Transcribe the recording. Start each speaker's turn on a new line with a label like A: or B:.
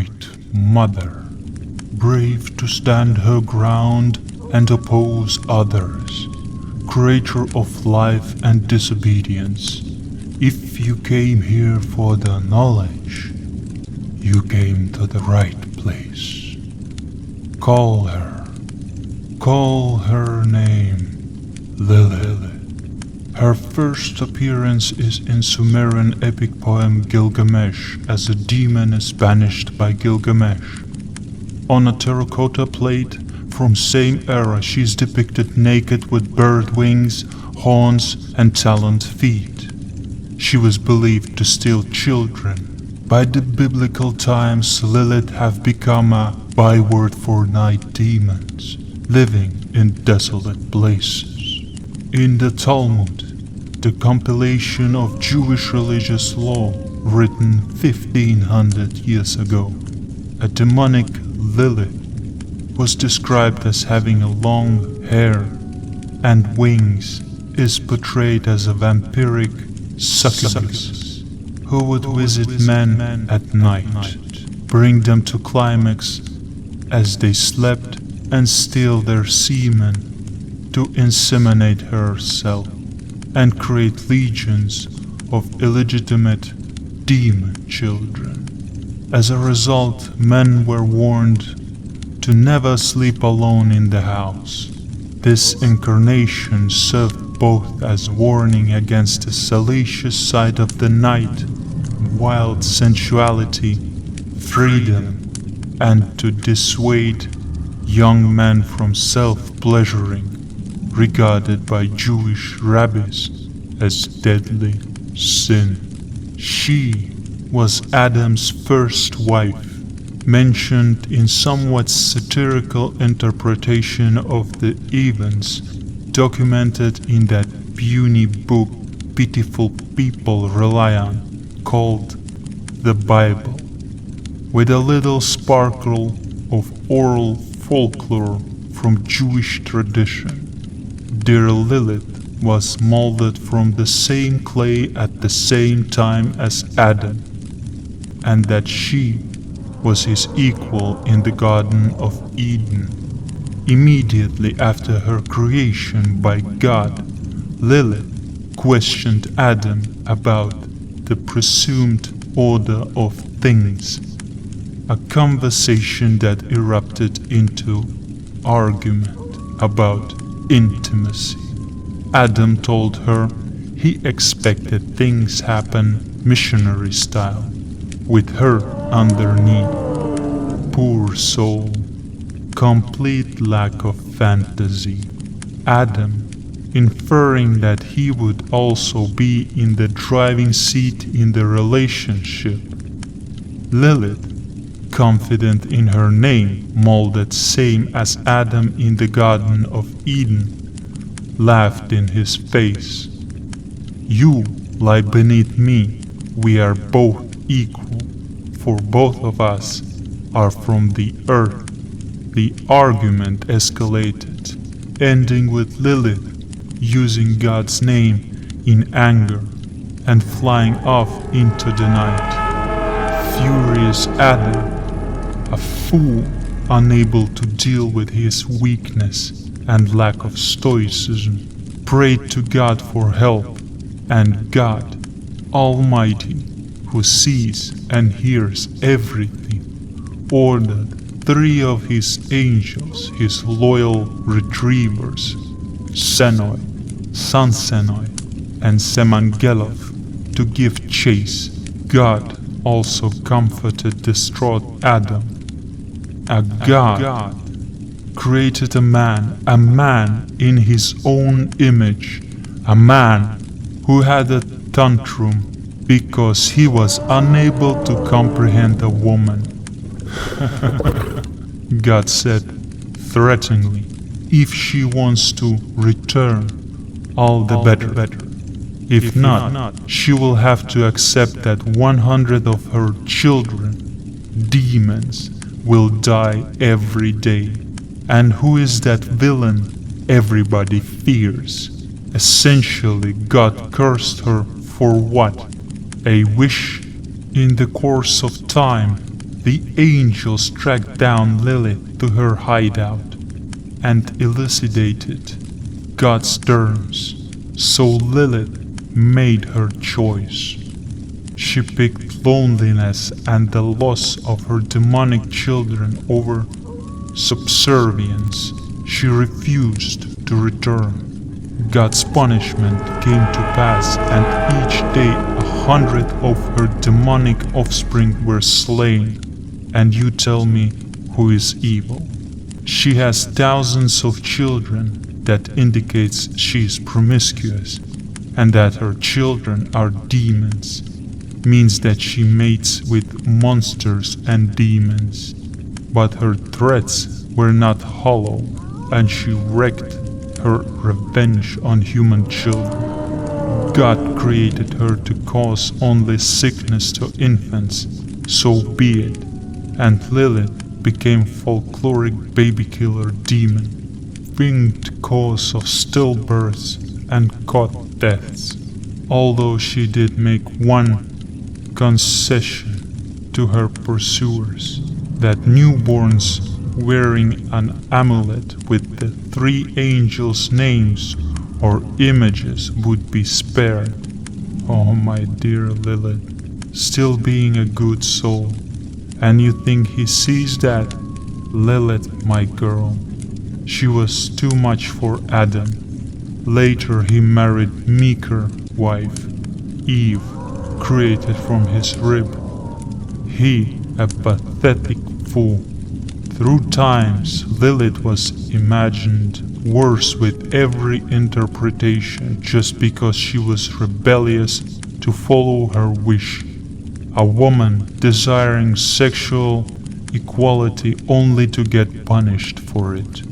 A: Great Mother, brave to stand her ground and oppose others, creator of life and disobedience. If you came here for the knowledge, you came to the right place. Call her name, Lilith. Her first appearance is in Sumerian epic poem Gilgamesh, as a demon is banished by Gilgamesh. On a terracotta plate from same era, she is depicted naked with bird wings, horns and taloned feet. She was believed to steal children. By the biblical times, Lilith have become a byword for night demons, living in desolate places. In the Talmud, the compilation of Jewish religious law written 1500 years ago, a demonic Lilith was described as having a long hair and wings, is portrayed as a vampiric succubus who would visit men at night, bring them to climax as they slept and steal their semen to inseminate herself and create legions of illegitimate demon children. As a result, men were warned to never sleep alone in the house. This incarnation served both as warning against the salacious side of the night, wild sensuality, freedom, and to dissuade young men from self-pleasuring, regarded by Jewish rabbis as deadly sin. She was Adam's first wife, mentioned in somewhat satirical interpretation of the events documented in that puny book pitiful people rely on, called the Bible, with a little sparkle of oral folklore from Jewish tradition. Dear Lilith was molded from the same clay at the same time as Adam, and that she was his equal in the Garden of Eden. Immediately after her creation by God, Lilith questioned Adam about the presumed order of things, a conversation that erupted into argument about intimacy. Adam told her he expected things happen missionary style, with her underneath. Poor soul, complete lack of fantasy. Adam, inferring that he would also be in the driving seat in the relationship. Lilith, confident in her name, molded same as Adam in the Garden of Eden, laughed in his face. You lie beneath me, we are both equal, for both of us are from the earth. The argument escalated, ending with Lilith using God's name in anger and flying off into the night. Furious Adam, a fool unable to deal with his weakness and lack of stoicism, prayed to God for help, and God, Almighty, who sees and hears everything, ordered 3 of his angels, his loyal retrievers, Senoi, Sansenoi, and Semangeloth, to give chase. God also comforted distraught Adam. A God created a man in his own image, a man who had a tantrum because he was unable to comprehend a woman. God said threateningly, if she wants to return, all the better. If not, she will have to accept that 100 of her children, demons, will die every day. And who is that villain everybody fears? Essentially, God cursed her for what? A wish. In the course of time, the angels tracked down Lilith to her hideout and elucidated God's terms, so Lilith made her choice. She picked loneliness and the loss of her demonic children over subservience. She refused to return. God's punishment came to pass, and each day 100 of her demonic offspring were slain. And you tell me who is evil? She has thousands of children. That indicates she is promiscuous, and that her children are demons means that she mates with monsters and demons. But her threats were not hollow, and she wreaked her revenge on human children. God created her to cause only sickness to infants, so be it. And Lilith became folkloric baby killer demon, winged cause of stillbirths and cot deaths. Although she did make one concession to her pursuers, that newborns wearing an amulet with the 3 angels' names or images would be spared. Oh, my dear Lilith, still being a good soul. And you think he sees that? Lilith, my girl, she was too much for Adam. Later he married meeker wife, Eve, created from his rib. He, a pathetic fool. Through times, Lilith was imagined worse with every interpretation just because she was rebellious to follow her wish. A woman desiring sexual equality only to get punished for it.